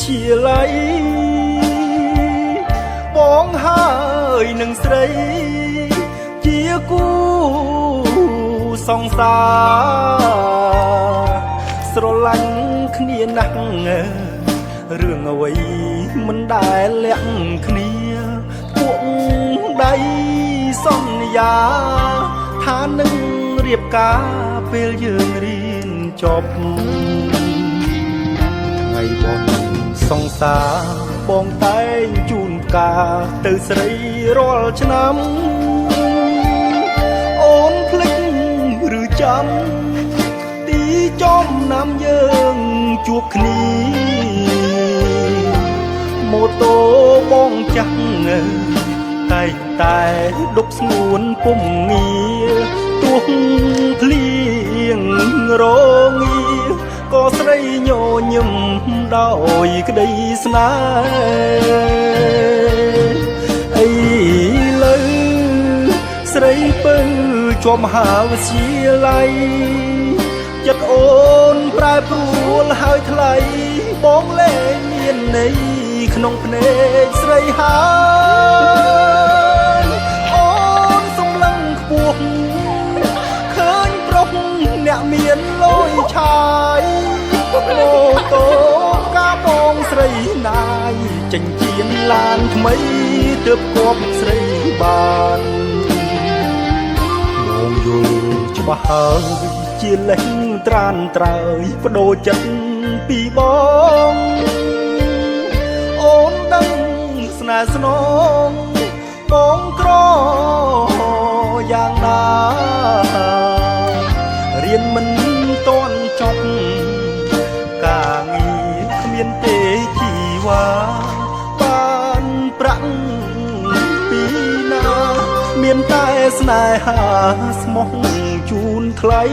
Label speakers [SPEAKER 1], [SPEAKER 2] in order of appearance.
[SPEAKER 1] ជាឡៃបងហើយនឹងស្រីជាគូសង្សារស្រឡាញ់គ្នាណាស់រឿងអ្វីមិនដែលលាក់គ្នាពួកដៃសន្យាថានឹងរៀបការពេលយើងរៀនចប់ថ្ងៃបងសង្សារបងតែងជូនផ្កាទៅស្រីរាល់ឆ្នាំអូនភ្លេចឬចាំទីចំណាំយើងជួបគ្នាម៉ូតូបងចាស់តែតែដប់ស្ងួនពុំងារទោះភ្លៀងរងាក៏ស្រីញញឹមដោយក្តីស្នេហ៍អីលើស្រីពៅជាប់មហាវិទ្យាល័យចិត្តអូនប្រែប្រួលហើយថ្លៃបងលែងមានន័យក្នុងភ្នែកស្រីហើយអូនសំឡឹងខ្ពស់ឃើញប្រុសអ្នកមានលយឆាយម៉ូតូកាបងស្រីណាយចិញ្ចៀនឡានថ្មីទើបគប់ស្រីបានមកយល់ច្បាស់ហើយជាលេងត្រានត្រើយបដូរចិត្តពីបងអូនដឹងស្នេហ៍ស្នងបងក្រយ៉ាងណារៀនមិនទាន់ចប់ការងារគ្មានទេជីវ៉ាបានប្រាក់ពីណាមានតែស្នេហាស្មោះជូនថ្លៃ